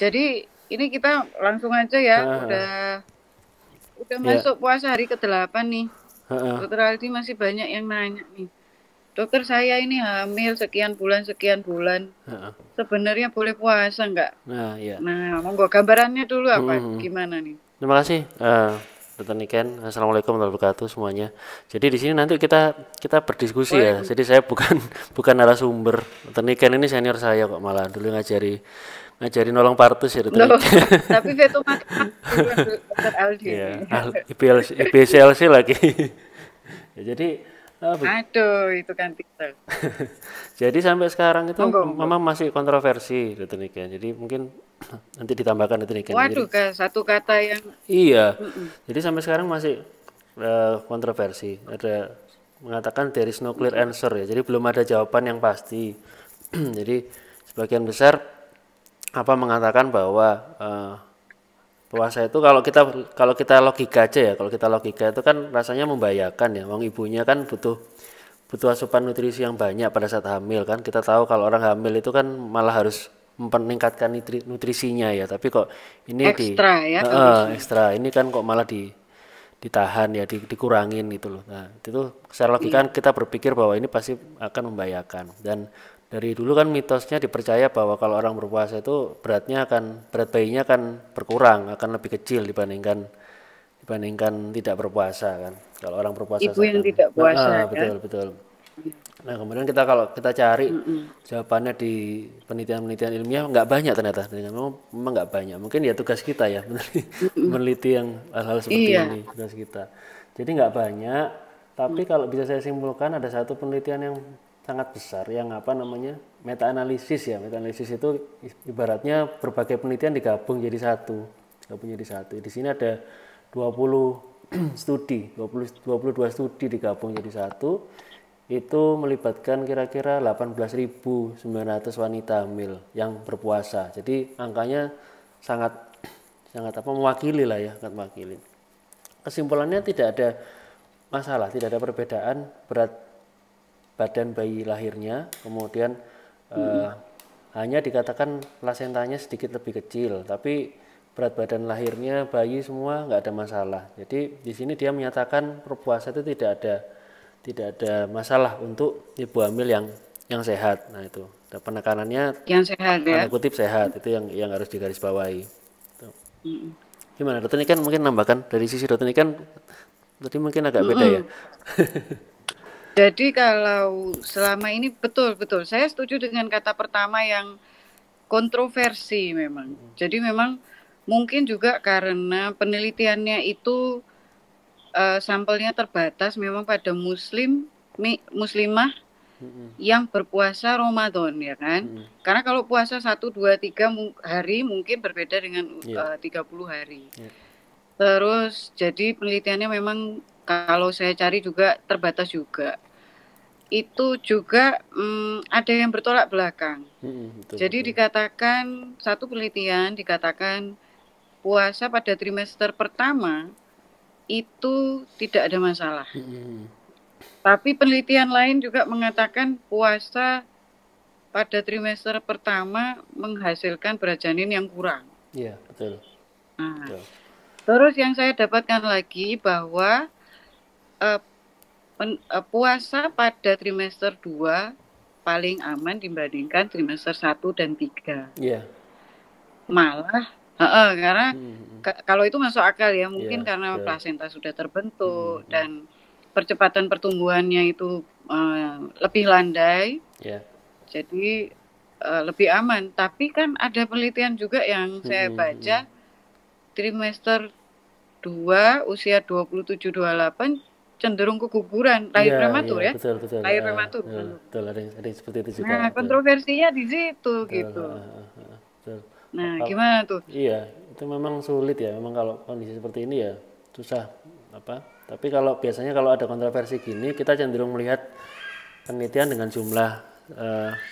Jadi ini kita langsung aja ya, Heeh, udah ya, masuk puasa hari ke-8 nih. heeh, Dokter Aldi masih banyak yang nanya nih. Dokter saya ini hamil sekian bulan. heeh. Sebenarnya boleh puasa nggak? Nah, ya. Nah, monggo gambarannya dulu apa? Mhm. Gimana nih? Terima kasih, Dr. Niken. Assalamualaikum warahmatullahi wabarakatuh semuanya. Jadi di sini nanti kita kita berdiskusi ya. Waalaikumsalam. Jadi saya bukan bukan narasumber. Dr. Niken ini senior saya kok, malah dulu ngajari ngajari nolong partus ya Dr. Loh, Niken. tapi veto mati duluan Dokter Aldi Ya, ini. IPLC, IPCLC lagi. Ya, jadi Aduh, itu kan titel. jadi sampai sekarang itu Monggo, monggo. memang masih kontroversi Dr. Niken. Jadi mungkin nanti ditambahkan Dr. Niken. Jadi Waduh, satu kata yang iya, mm-mm. jadi sampai sekarang masih kontroversi. Ada mengatakan there is no clear answer ya. Jadi belum ada jawaban yang pasti. Jadi sebagian besar apa mengatakan bahwa puasa itu kalau kita logika aja ya, kalau kita logika itu kan rasanya membahayakan ya. Wong ibunya kan butuh butuh asupan nutrisi yang banyak pada saat hamil kan. Kita tahu kalau orang hamil itu kan malah harus meningkatkan nutrisinya ya. Tapi kok ini Ekstra ya harusnya. ekstra ini kan kok malah ditahan ya, dikurangin gitu loh. Nah, itu secara logika Iya. kan kita berpikir bahwa ini pasti akan membahayakan. Dan dari dulu kan mitosnya dipercaya bahwa kalau orang berpuasa itu berat bayinya akan berkurang, akan lebih kecil dibandingkan dibandingkan tidak berpuasa kan. Kalau orang berpuasa Ibu yang seakan, tidak puasa ya. betul betul. Nah kemudian kalau kita cari Mm-mm. jawabannya di penelitian-penelitian ilmiah nggak banyak ternyata. Memang nggak banyak. Mungkin ya tugas kita ya Mm-mm. meneliti yang hal-hal seperti Iya. ini tugas kita. Jadi nggak banyak. Tapi kalau bisa saya simpulkan ada satu penelitian yang sangat besar yang apa namanya meta analisis ya. Meta analisis itu ibaratnya berbagai penelitian digabung jadi satu. Gabung jadi satu. Di sini ada 20 studi, 22 studi digabung jadi satu. Itu melibatkan kira-kira 18.900 wanita hamil yang berpuasa. Jadi angkanya sangat sangat apa mewakili lah ya, sangat mewakili. Kesimpulannya tidak ada masalah, tidak ada perbedaan berat badan bayi lahirnya, kemudian Mm-mm. eh, hanya dikatakan plasentanya sedikit lebih kecil, tapi berat badan lahirnya bayi semua nggak ada masalah. Jadi di sini dia menyatakan berpuasa itu tidak ada masalah untuk ibu hamil yang sehat. Nah itu penekanannya Yang sehat ya. tanda kutip sehat itu yang harus digarisbawahi. Mm-mm. Gimana dokter ini kan mungkin nambahkan dari sisi dokter ini kan tadi mungkin agak beda ya. Mm-mm. Jadi kalau selama ini betul-betul saya setuju dengan kata pertama yang kontroversi memang. Jadi memang mungkin juga karena penelitiannya itu sampelnya terbatas memang pada muslimah yang berpuasa Ramadan ya kan. Karena kalau puasa 1, 2, 3 hari mungkin berbeda dengan Iya. 30 hari. Iya. Terus jadi penelitiannya memang kalau saya cari juga terbatas juga. Itu juga ada yang bertolak belakang. Betul Jadi betul. dikatakan satu penelitian dikatakan puasa pada trimester pertama itu tidak ada masalah. Tapi penelitian lain juga mengatakan puasa pada trimester pertama menghasilkan berat janin yang kurang. Iya betul Nah, betul. terus yang saya dapatkan lagi bahwa eh, puasa pada trimester 2 paling aman dibandingkan trimester 1 dan 3. Iya. Malah, karena kalau itu masuk akal ya, mungkin Iya karena betul. plasenta sudah terbentuk dan percepatan pertumbuhannya itu lebih landai, Iya. jadi lebih aman. Tapi kan ada penelitian juga yang saya baca, trimester 2 usia 27-28 cenderung keguguran, lahir Iya iya prematur ya, betul betul. lahir prematur. Betul ada yang seperti itu juga Nah, betul. kontroversinya di situ Betul. gitu. Betul. Nah, Kalau gimana tuh? iya itu memang sulit ya. Memang kalau kondisi seperti ini ya susah apa. Tapi kalau biasanya kalau ada kontroversi gini kita cenderung melihat penelitian dengan jumlah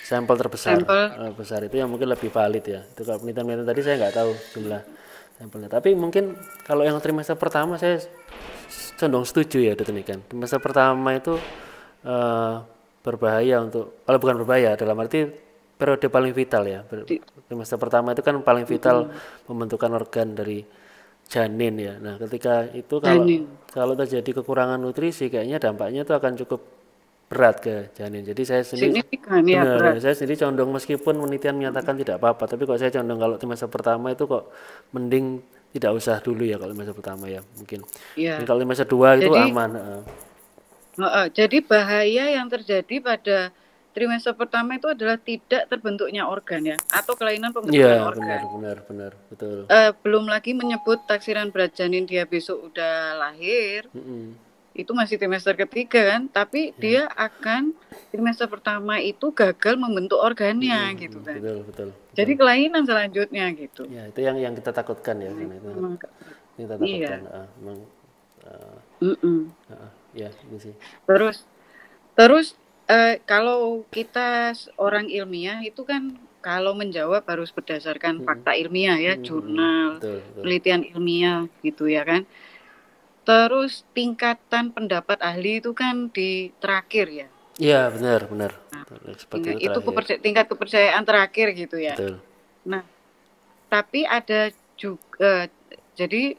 sampel terbesar Sampel. besar itu yang mungkin lebih valid ya. Itu kalau penelitian tadi saya nggak tahu jumlah sampelnya. Tapi mungkin kalau yang trimester pertama saya condong setuju ya Dr. Niken. Trimester pertama itu eh, berbahaya untuk kalau bukan berbahaya dalam arti periode paling vital ya. Trimester pertama itu kan paling vital pembentukan organ dari janin ya. Nah, ketika itu janin. kalau terjadi kekurangan nutrisi, kayaknya dampaknya itu akan cukup berat ke janin. Jadi saya sendiri Signifikan ya, benar, berat. saya sendiri condong meskipun penelitian menyatakan tidak apa-apa, tapi kok saya condong kalau trimester pertama itu kok mending tidak usah dulu ya kalau trimester pertama ya mungkin. Iya. Dan kalau trimester 2 itu Jadi aman. jadi bahaya yang terjadi pada trimester pertama itu adalah tidak terbentuknya organ ya, atau kelainan pembentukan Iya, organ. benar, betul. Belum lagi menyebut taksiran berat janin dia besok udah lahir, itu masih trimester ketiga kan, tapi dia akan trimester pertama itu gagal membentuk organnya gitu kan. Betul. Jadi kelainan selanjutnya gitu. Ya, itu yang kita takutkan ya. Itu kita takutkan. Memang, ya, ini sih. Terus kalau kita orang ilmiah itu kan kalau menjawab harus berdasarkan fakta ilmiah ya, jurnal, betul. penelitian ilmiah gitu ya kan. Terus tingkatan pendapat ahli itu kan di terakhir ya. Iya, benar. Nah, itu tingkat kepercayaan terakhir gitu ya. Betul. Nah, tapi ada juga jadi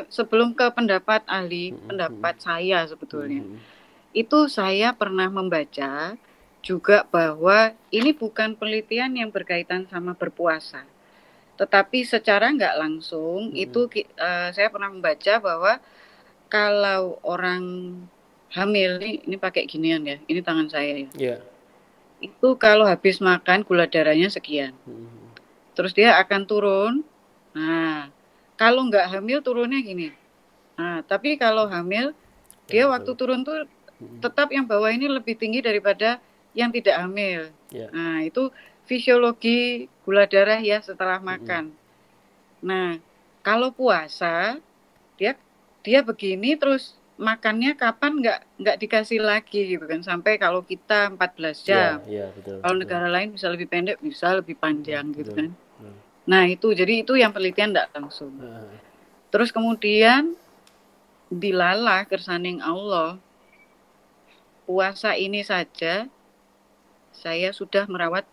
sebelum ke pendapat ahli, pendapat saya sebetulnya. Itu saya pernah membaca juga bahwa ini bukan penelitian yang berkaitan sama berpuasa. Tetapi secara nggak langsung itu saya pernah membaca bahwa kalau orang hamil, ini pakai ginian ya, ini tangan saya ya. Yeah. Itu kalau habis makan gula darahnya sekian. Terus dia akan turun. Nah, kalau nggak hamil turunnya gini. Nah, tapi kalau hamil, dia waktu turun tuh tetap yang bawah ini lebih tinggi daripada yang tidak hamil. Yeah. Nah, itu fisiologi gula darah ya setelah makan. Nah, kalau puasa, dia begini terus makannya kapan nggak dikasih lagi gitu kan, sampai kalau kita 14 jam. Betul. Kalau negara lain bisa lebih pendek, bisa lebih panjang gitu kan. Nah itu, jadi itu yang penelitian nggak langsung. Terus kemudian dilalah kersaning Allah, puasa ini saja saya sudah merawat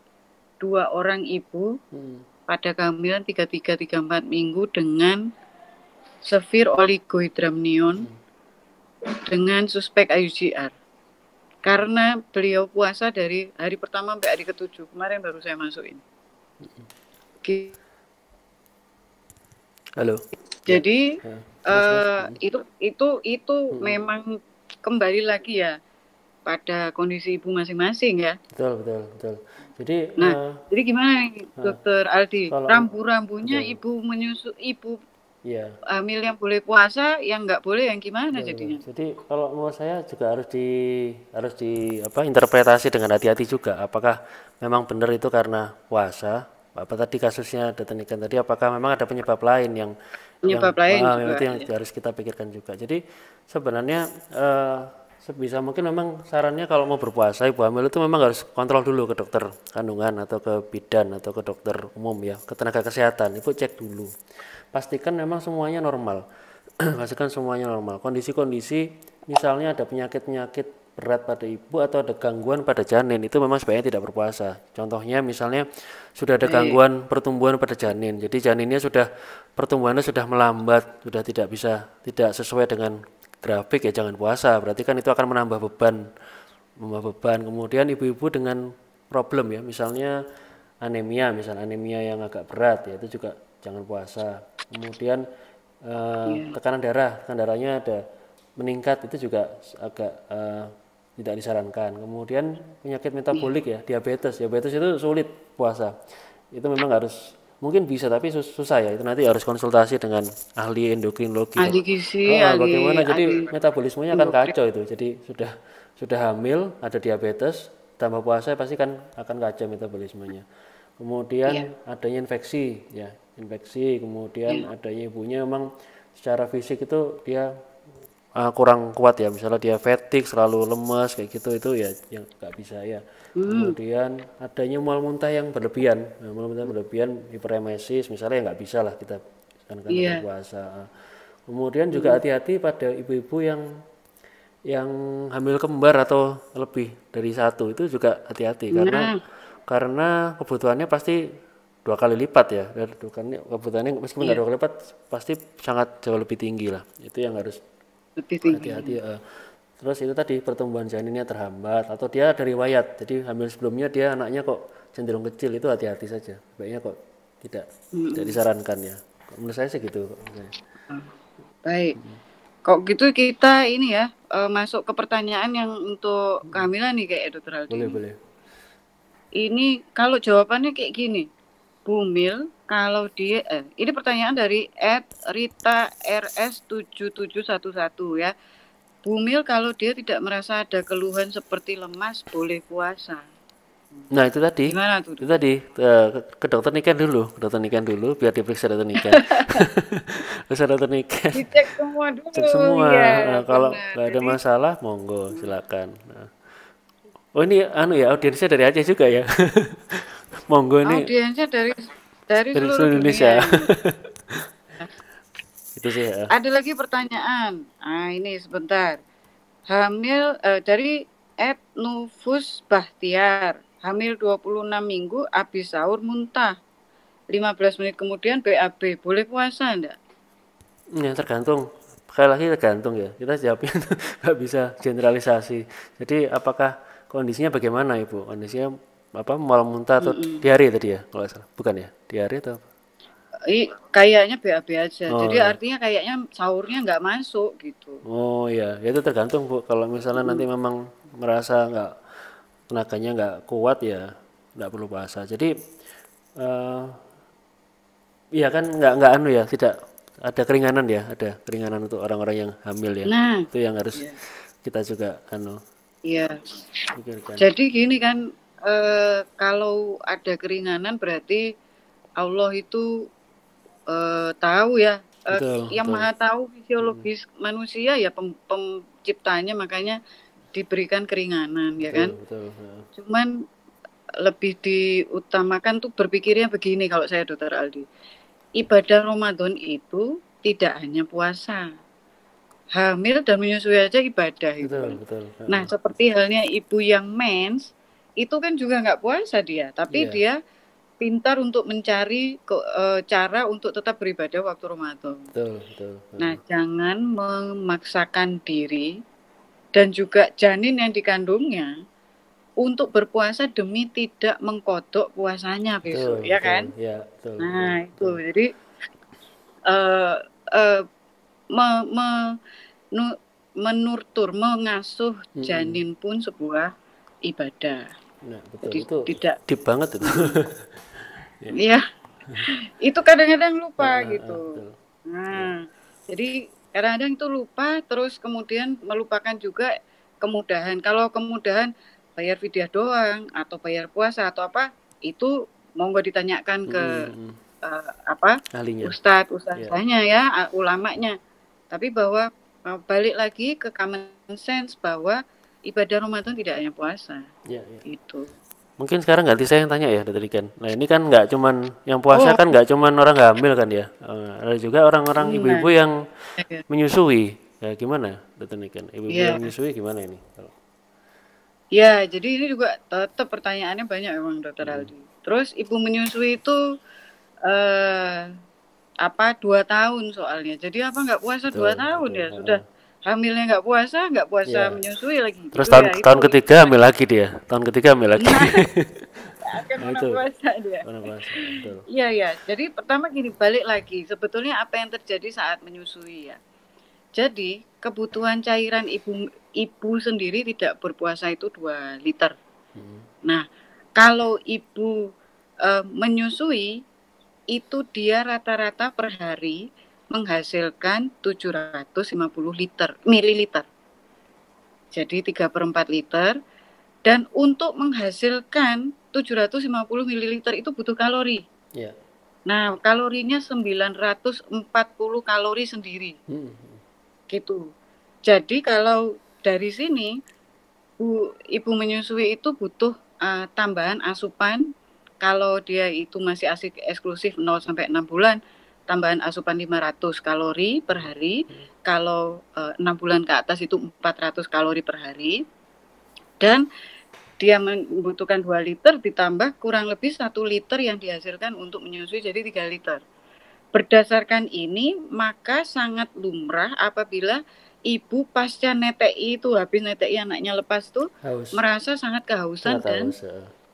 2 orang ibu pada kehamilan 33-34 minggu dengan severe oligohydramnion dengan suspek IUGR. Karena beliau puasa dari hari pertama sampai hari ke-7. Kemarin baru saya masukin. Halo. Jadi itu memang kembali lagi ya pada kondisi ibu masing-masing ya. Betul. Jadi jadi gimana Dokter Aldi? Rambu-rambunya ibu menyusu, ibu hamil yang boleh puasa, yang nggak boleh yang gimana jadinya? Jadi kalau menurut saya juga harus interpretasi dengan hati-hati juga. Apakah memang benar itu karena puasa? Apa tadi kasusnya datanikan tadi? Apakah memang ada penyebab lain yang juga, itu yang harus kita pikirkan juga. Jadi sebenarnya sebisa mungkin memang sarannya kalau mau berpuasa ibu hamil itu memang harus kontrol dulu ke dokter kandungan atau ke bidan atau ke dokter umum ya, ke tenaga kesehatan. Ibu cek dulu. Pastikan memang semuanya normal. Kondisi-kondisi misalnya ada penyakit-penyakit berat pada ibu atau ada gangguan pada janin, itu memang sebaiknya tidak berpuasa. Contohnya misalnya sudah ada gangguan pertumbuhan pada janin. Jadi janinnya pertumbuhannya sudah melambat, sudah tidak sesuai dengan grafik, ya jangan puasa. Berarti kan itu akan menambah beban. Kemudian ibu-ibu dengan problem ya, misalnya anemia yang agak berat ya, itu juga jangan puasa. Kemudian tekanan darahnya ada meningkat, itu juga agak tidak disarankan. Kemudian penyakit metabolik ya, diabetes itu sulit puasa. Itu memang harus, mungkin bisa tapi susah ya, itu nanti harus konsultasi dengan ahli endokrinologi. Ahli gizi, bagaimana jadi metabolismenya akan kacau itu. Jadi sudah hamil, ada diabetes, tambah puasa pasti kan akan kacau metabolismenya. Kemudian adanya infeksi, kemudian adanya ibunya memang secara fisik itu dia kurang kuat ya, misalnya dia fatigue, selalu lemas kayak gitu, itu ya yang nggak bisa ya. Kemudian adanya mual muntah yang berlebihan, hiperemesis misalnya, nggak bisa lah kita kan puasa. Kemudian juga hati-hati pada ibu-ibu yang hamil kembar atau lebih dari satu, itu juga hati-hati karena karena kebutuhannya pasti 2 kali lipat ya. Dan kebutuhannya meskipun nggak Iya, 2 kali lipat, pasti sangat jauh lebih tinggi lah. Itu yang harus lebih tinggi. hati-hati. Terus itu tadi pertumbuhan janinnya terhambat atau dia ada riwayat. Jadi hamil sebelumnya dia anaknya kok cenderung kecil, itu hati-hati saja. Baiknya kok tidak disarankan ya. Menurut saya sih gitu. Baik. Kok gitu kita ini ya masuk ke pertanyaan yang untuk kehamilan nih kayak Dokter Aldi. Boleh. Ini kalau jawabannya kayak gini. Bumil kalau dia ini pertanyaan dari @rita rs7711 ya. Bumil kalau dia tidak merasa ada keluhan seperti lemas boleh puasa. Nah itu tadi, Gimana tuh? itu tadi ke dokter Niken dulu, biar diperiksa dokter Niken. Periksa dokter Niken, Dicek semua dulu. cek semua. Iya, Kalau benar. nggak ada Jadi masalah, monggo silakan. Oh ini ya audiensnya dari Aceh juga ya. Monggo ini audiensnya dari dari seluruh seluruh Indonesia. dunia ini. Itu sih ya. Ada lagi pertanyaan. Ini sebentar. Hamil dari @nufus Bahtiar. Hamil 26 minggu, habis sahur muntah. 15 menit kemudian BAB. Boleh puasa enggak? Ya tergantung. Sekali lagi tergantung ya. Kita jawabnya nggak bisa generalisasi. Jadi apakah kondisinya bagaimana Ibu? Kondisinya apa, mual muntah atau diare tadi ya? Kalau nggak salah. Bukan ya? Diare atau apa? Kayaknya BAB aja. Oh, Jadi ya. artinya kayaknya sahurnya nggak masuk gitu. Oh ya, itu tergantung Bu. Kalau misalnya nanti memang merasa tenaganya nggak kuat ya nggak perlu puasa. Jadi iya kan nggak anu ya, tidak ada keringanan ya, ada keringanan untuk orang-orang yang hamil ya. Nah, Itu yang harus iya. kita juga Iya. pikirkan. Jadi gini kan, kalau ada keringanan berarti Allah itu tahu ya, yang Betul. maha tahu fisiologis manusia ya penciptanya, makanya diberikan keringanan ya kan. Betul. Cuman lebih diutamakan tuh berpikirnya begini kalau saya Dokter Aldi. Ibadah Ramadan itu tidak hanya puasa. Hamil dan menyusui aja ibadah itu kan. Betul. Nah, seperti halnya ibu yang mens, itu kan juga nggak puasa dia, tapi Iya. dia pintar untuk mencari cara untuk tetap beribadah waktu Ramadan. Betul. Nah, jangan memaksakan diri dan juga janin yang dikandungnya untuk berpuasa demi tidak mengkodok puasanya besok, ya kan? Ya, betul. Nah, itu. Jadi mengasuh janin pun sebuah ibadah. Nah, betul. Jadi Itu tidak deep banget itu. ya, itu kadang-kadang lupa gitu. Betul. Nah, jadi kadang-kadang itu lupa, terus kemudian melupakan juga kemudahan. Kalau kemudahan bayar fidyah doang atau bayar puasa atau apa, itu monggo ditanyakan ke Ahlinya. ustadzanya ya, ulamanya. Tapi bahwa balik lagi ke common sense bahwa ibadah Ramadan tidak hanya puasa. Ya. Itu. Mungkin sekarang ganti saya yang tanya ya, Dokter Ikan. Nah ini kan nggak cuman yang puasa kan nggak cuman orang hamil kan ya, ada juga orang-orang ibu-ibu yang menyusui. Ya gimana, Dokter Ikan? Ibu-ibu yang menyusui gimana ini? Ya, jadi ini juga tetap pertanyaannya banyak memang Dokter Aldi. Terus ibu menyusui itu 2 tahun soalnya. Jadi apa nggak puasa 2 tahun ya? Sudah hamilnya nggak puasa menyusui lagi. Terus gitu tahun ketiga hamil lagi dia. Tahun ketiga hamil lagi. Akan mana puasa dia. Iya. Jadi pertama gini, balik lagi. Sebetulnya apa yang terjadi saat menyusui ya? Jadi kebutuhan cairan ibu sendiri tidak berpuasa itu 2 liter. Nah, kalau ibu menyusui itu dia rata-rata per hari menghasilkan 750 mililiter. Jadi 3/4 liter. Dan untuk menghasilkan 750 mililiter itu butuh kalori. Yeah. Nah, kalorinya 940 kalori sendiri. Gitu. Jadi kalau dari sini ibu menyusui itu butuh tambahan asupan. Kalau dia itu masih eksklusif 0 sampai 6 bulan, tambahan asupan 500 kalori per hari. Kalau 6 bulan ke atas itu 400 kalori per hari. Dan dia membutuhkan 2 liter ditambah kurang lebih 1 liter yang dihasilkan untuk menyusui, jadi 3 liter. Berdasarkan ini, maka sangat lumrah apabila ibu pasca NTI itu, habis NTI anaknya lepas tuh, Haus. merasa sangat kehausan Sangat dan haus.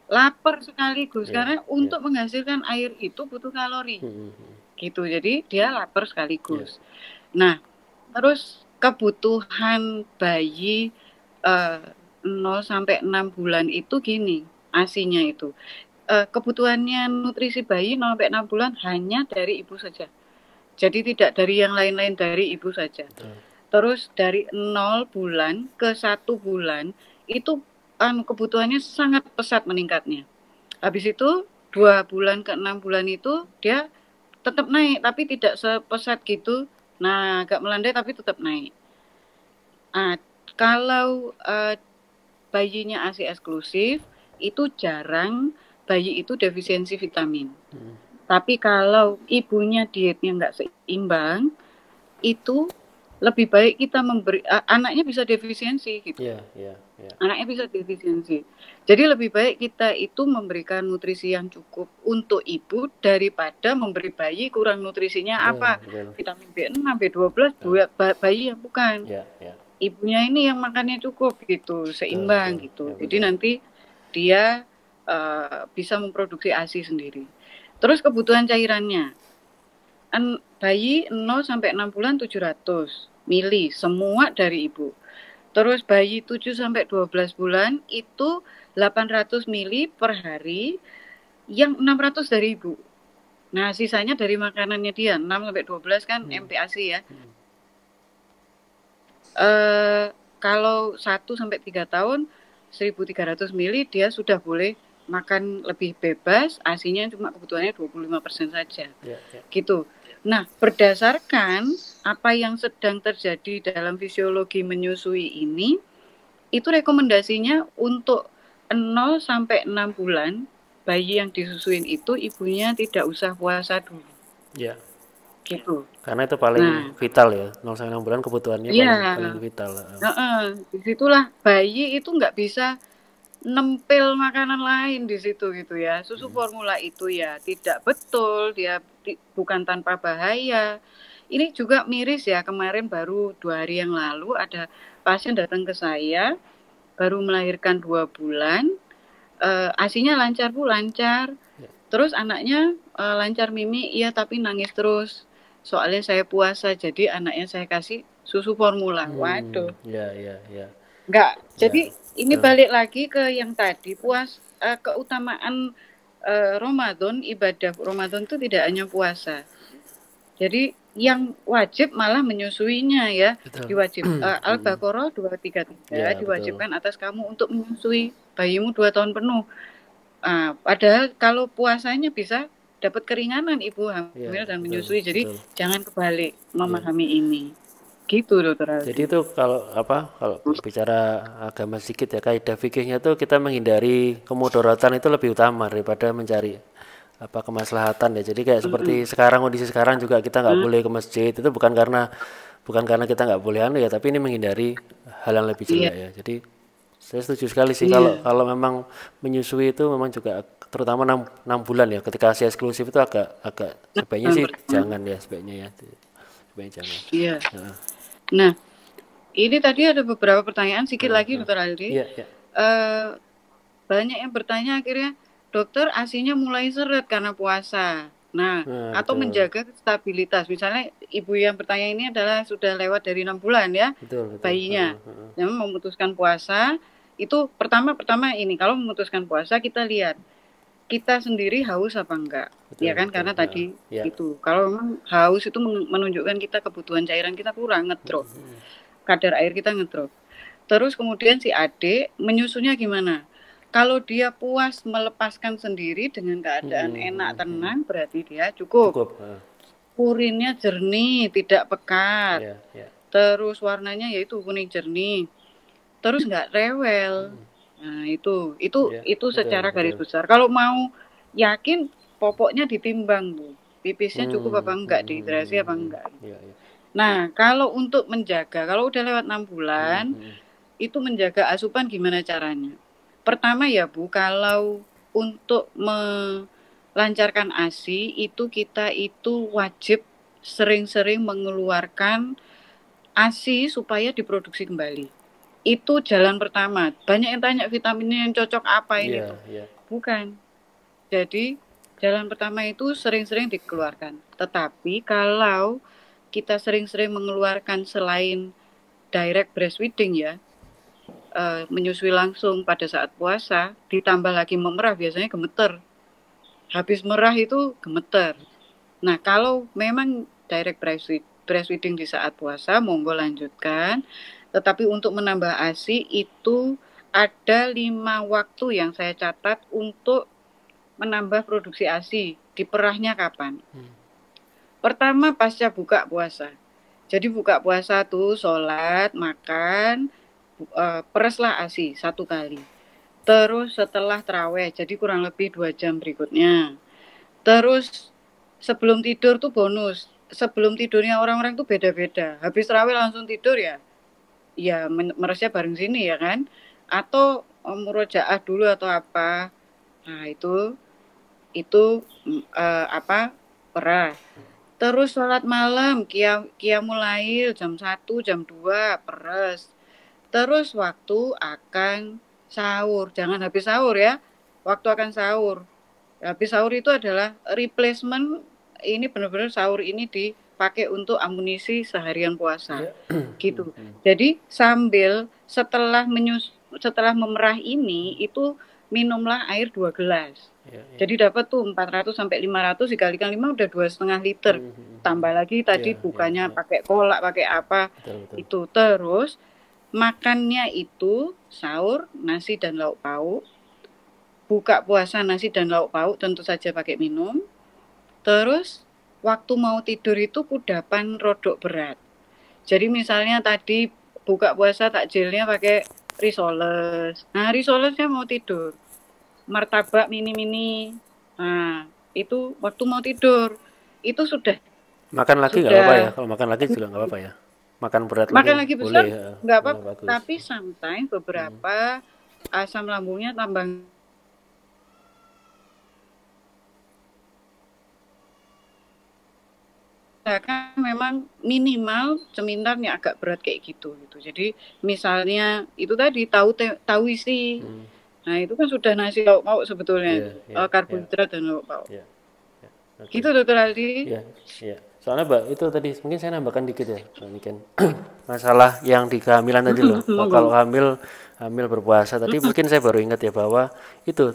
lapar sekaligus. Iya, Karena iya. untuk menghasilkan air itu butuh kalori. Hmm. Gitu, jadi dia lapar sekaligus. Iya. Nah, terus kebutuhan bayi 0 sampai 6 bulan itu gini, ASI-nya itu. Kebutuhannya nutrisi bayi 0 sampai 6 bulan hanya dari ibu saja. Jadi tidak dari yang lain-lain, dari ibu saja. Betul. Terus dari 0 bulan ke 1 bulan itu kebutuhannya sangat pesat meningkatnya. Habis itu 2 bulan ke 6 bulan itu dia tetap naik, tapi tidak sepesat gitu. Nah, agak melandai tapi tetap naik. Kalau bayinya ASI eksklusif, itu jarang bayi itu defisiensi vitamin. Tapi kalau ibunya dietnya nggak seimbang, itu lebih baik kita memberi, anaknya bisa defisiensi gitu. Anaknya bisa defisiensi. Jadi lebih baik kita itu memberikan nutrisi yang cukup untuk ibu daripada memberi bayi kurang nutrisinya apa? Vitamin B6, B12, bayi yang bukan. Ibunya ini yang makannya cukup gitu, seimbang gitu. Jadi nanti dia bisa memproduksi ASI sendiri. Terus kebutuhan cairannya. Bayi 0 sampai 6 bulan 700 mili semua dari ibu. Terus bayi 7 sampai 12 bulan itu 800 mili per hari, yang 600 dari ibu. Nah, sisanya dari makanannya dia. 6 sampai 12 kan MPASI ya. Kalau 1 sampai 3 tahun 1.300 mili dia sudah boleh makan lebih bebas, ASINya cuma kebutuhannya 25% saja. Gitu. Nah, berdasarkan apa yang sedang terjadi dalam fisiologi menyusui ini, itu rekomendasinya untuk 0 sampai 6 bulan bayi yang disusuin itu ibunya tidak usah puasa dulu. Ya. Gitu. Karena itu paling vital ya, 0 sampai 6 bulan kebutuhannya paling vital. Disitulah bayi itu nggak bisa nempel makanan lain di situ gitu ya. Susu formula itu ya tidak betul, dia bukan tanpa bahaya. Ini juga miris ya, kemarin baru 2 hari yang lalu ada pasien datang ke saya, baru melahirkan 2 bulan, ASINya lancar Bu, lancar. Terus anaknya lancar mimi, iya tapi nangis terus. Soalnya saya puasa, jadi anaknya saya kasih susu formula. Waduh. Enggak. Jadi ini balik lagi ke yang tadi, keutamaan Ramadan, ibadah Ramadan itu tidak hanya puasa. Jadi yang wajib malah menyusuinya ya. Diwajib Al-Baqarah 233 diwajibkan atas kamu untuk menyusui bayimu 2 tahun penuh. Padahal kalau puasanya bisa dapat keringanan ibu hamil dan menyusui. Jadi jangan kebalik memahami ini. Gitu Dokter Aldi. Jadi itu kalau bicara agama sedikit ya, kaidah fikihnya tuh kita menghindari kemudaratan itu lebih utama daripada mencari kemaslahatan ya. Jadi kayak seperti sekarang, kondisi sekarang juga kita nggak boleh ke masjid, itu bukan karena kita nggak boleh ya, tapi ini menghindari hal yang lebih jelek ya. Jadi saya setuju sekali sih kalau memang menyusui itu memang juga terutama 6 bulan ya, ketika ASI eksklusif itu agak sebaiknya sih jangan ya, sebaiknya jangan. Iya. Nah, ini tadi ada beberapa pertanyaan sedikit lagi Dokter Aldi. Banyak yang bertanya akhirnya, dokter ASINya mulai seret karena puasa. Nah, atau menjaga stabilitas. Misalnya ibu yang bertanya ini adalah sudah lewat dari 6 bulan ya, bayinya. Yang memutuskan puasa, itu pertama ini, kalau memutuskan puasa kita lihat, kita sendiri haus apa enggak. Ya kan, karena tadi itu. Kalau memang haus itu menunjukkan kita kebutuhan cairan kita kurang, ngedrop. Kadar air kita ngedrop. Terus kemudian si adik menyusunya gimana? Kalau dia puas melepaskan sendiri dengan keadaan enak tenang, berarti dia cukup. Urinnya jernih, tidak pekat. Terus warnanya yaitu kuning jernih. Terus nggak rewel. Nah, itu secara garis besar. Kalau mau yakin, popoknya ditimbang, Bu. Pipisnya cukup apa enggak, dehidrasi apa enggak. Nah, kalau untuk menjaga, kalau udah lewat 6 bulan, itu menjaga asupan gimana caranya? Pertama ya Bu, kalau untuk melancarkan ASI itu kita itu wajib sering-sering mengeluarkan ASI supaya diproduksi kembali. Itu jalan pertama. Banyak yang tanya vitaminnya yang cocok apa ini tuh. Bukan. Jadi jalan pertama itu sering-sering dikeluarkan. Tetapi kalau kita sering-sering mengeluarkan selain direct breastfeeding ya, menyusui langsung pada saat puasa, ditambah lagi memerah, biasanya gemeter. Habis merah itu gemeter. Nah, kalau memang direct breastfeeding di saat puasa, monggo lanjutkan. Tetapi untuk menambah ASI itu ada 5 waktu yang saya catat untuk menambah produksi ASI. Diperahnya kapan? Pertama pasca buka puasa. Jadi buka puasa tuh sholat, makan, pereslah ASI 1 kali. Terus setelah terawih, jadi kurang lebih 2 jam berikutnya. Terus sebelum tidur tuh bonus. Sebelum tidurnya orang-orang tuh beda-beda. Habis terawih langsung tidur ya, meresnya bareng sini ya kan. Atau murojaah dulu atau apa. Nah itu perah. Terus sholat malam, qiyamul lail jam 1, jam 2, peres. Terus waktu akan sahur, jangan habis sahur ya. Waktu akan sahur. Habis sahur itu adalah replacement, ini benar-benar sahur ini dipakai untuk amunisi seharian puasa. Gitu. Jadi setelah memerah ini itu minumlah air 2 gelas. Jadi dapat tuh 400 sampai 500 dikalikan 5 udah 2,5 liter. Tambah lagi tadi bukannya pakai kolak, pakai apa. Itu terus makannya itu sahur nasi dan lauk pauk. Buka puasa nasi dan lauk pauk tentu saja pakai minum. Terus waktu mau tidur itu kudapan rodok berat. Jadi misalnya tadi buka puasa takjilnya pakai risoles. Nah, risolesnya mau tidur. Martabak mini-mini. Nah, itu waktu mau tidur. Itu sudah. Makan lagi nggak apa-apa ya? Kalau makan lagi juga nggak apa-apa ya? Makan berat lagi besar boleh, nggak apa-apa. Tapi sometimes beberapa asam lambungnya tambah. Kan memang minimal cemilannya agak berat kayak gitu. Jadi misalnya itu tadi tahu isi. Nah itu kan sudah nasi lauk pauk sebetulnya, karbohidrat dan lauk pauk. Gitu Dokter Aldi. Soalnya Mbak itu tadi mungkin saya nambahkan dikit ya, mungkin masalah yang di kehamilan tadi loh. Kalau hamil berpuasa tadi mungkin saya baru ingat ya bahwa itu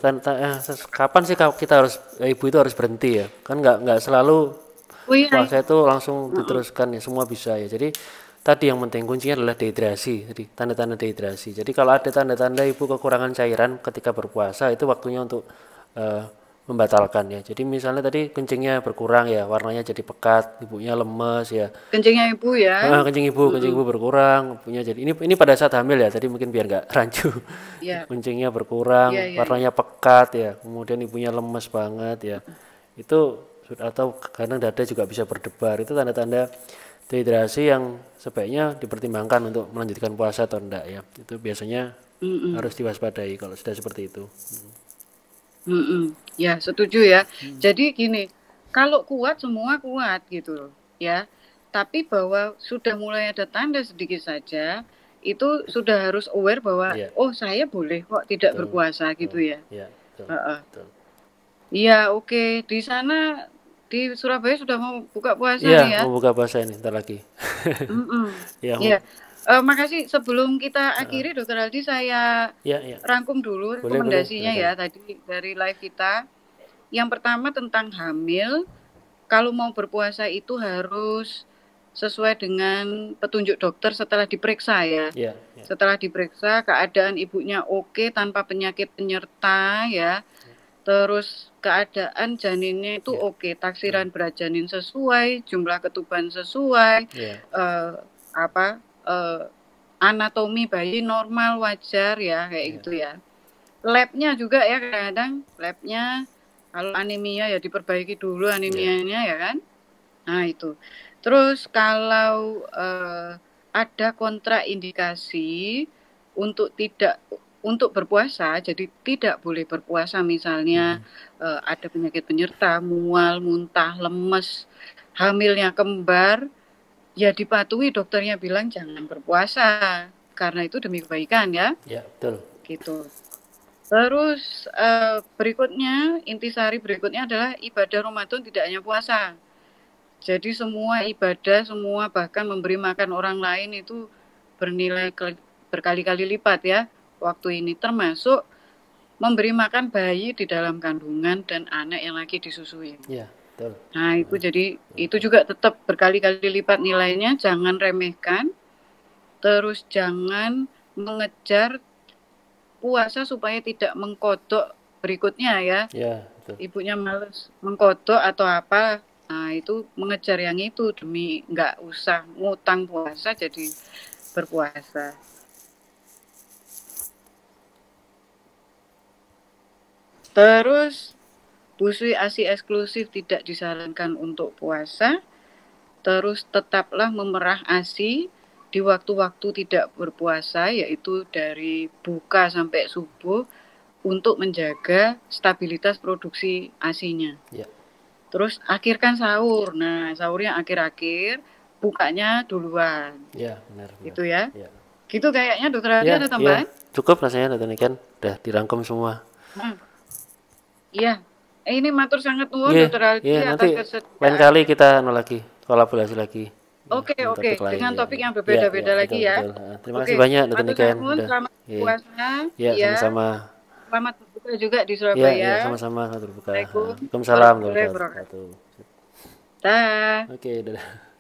kapan sih kita ibu itu harus berhenti ya? Kan nggak selalu puasa itu langsung diteruskan ya, semua bisa ya. Jadi tadi yang penting kuncinya adalah dehidrasi. Jadi tanda-tanda dehidrasi. Jadi kalau ada tanda-tanda ibu kekurangan cairan ketika berpuasa itu waktunya untuk membatalkan ya. Jadi misalnya tadi kencingnya berkurang ya, warnanya jadi pekat, ibunya lemes ya. Kencingnya ibu ya? Kencing ibu berkurang, ibunya jadi ini pada saat hamil ya. Tadi mungkin biar nggak rancu. Kencingnya berkurang, warnanya pekat ya. Kemudian ibunya lemes banget ya. Itu atau kadang dada juga bisa berdebar. Itu tanda-tanda dehidrasi yang sebaiknya dipertimbangkan untuk melanjutkan puasa atau enggak ya. Itu biasanya harus diwaspadai kalau sudah seperti itu. Ya setuju ya. Jadi gini, kalau kuat semua kuat gitu loh ya. Tapi bahwa sudah mulai ada tanda sedikit saja, itu sudah harus aware bahwa oh saya boleh kok tidak berpuasa gitu ya. Iya oke. Di sana di Surabaya sudah mau buka puasa nih ya? Mau buka puasa ini ntar lagi. Makasih. Sebelum kita akhiri Dokter Aldi, saya rangkum dulu rekomendasinya ya tadi dari live kita. Yang pertama tentang hamil, kalau mau berpuasa itu harus sesuai dengan petunjuk dokter setelah diperiksa ya. Setelah diperiksa keadaan ibunya oke tanpa penyakit penyerta ya. Terus keadaan janinnya itu oke, taksiran berat janin sesuai, jumlah ketuban sesuai, anatomi bayi normal wajar ya kayak gitu ya. Labnya juga ya kadang labnya kalau anemia ya diperbaiki dulu anemianya ya kan. Nah itu. Terus kalau ada kontraindikasi untuk tidak untuk berpuasa, jadi tidak boleh berpuasa misalnya ada penyakit penyerta, mual, muntah, lemes, hamilnya kembar, ya dipatuhi dokternya bilang jangan berpuasa karena itu demi kebaikan ya, Ya, betul. gitu. Terus berikutnya, intisari berikutnya adalah ibadah Ramadan tidak hanya puasa. Jadi semua ibadah, semua bahkan memberi makan orang lain itu bernilai berkali-kali lipat ya waktu ini, termasuk memberi makan bayi di dalam kandungan dan anak yang lagi disusui. Ya, betul. Nah itu jadi itu juga tetap berkali-kali lipat nilainya, jangan remehkan. Terus jangan mengejar puasa supaya tidak mengkodok berikutnya ya. Ya, betul. Ibunya males mengkodok atau apa, nah itu mengejar yang itu demi nggak usah ngutang puasa jadi berpuasa. Terus busui ASI eksklusif tidak disarankan untuk puasa. Terus tetaplah memerah ASI di waktu-waktu tidak berpuasa, yaitu dari buka sampai subuh untuk menjaga stabilitas produksi ASI-nya. Ya. Terus akhirkan sahur. Nah, sahurnya akhir-akhir, bukanya duluan. Ya, benar. Gitu ya. Ya. Gitu kayaknya Dokter Adi ada Ya, tambahan? cukup rasanya Dokter Niken, udah dirangkum semua. Iya. Ini matur sangat nuwun Iya, Dokter Aldi iya, atas nanti kesediaan. lain kali kita lagi kolaborasi lagi. Oke, topik lain, dengan ya. topik yang berbeda-beda Ya, lagi betul, ya. betul. Terima Oke, kasih banyak Dokter matur Niken. nuwun, selamat Iya. puasa. Ya, sama-sama. Selamat berbuka juga di Ya, Surabaya. sama-sama. Selamat berbuka. Assalamualaikum Waalaikumsalam warahmatullahi warahmatullahi wabarakatuh. wabarakatuh. Dah. Oke, dadah.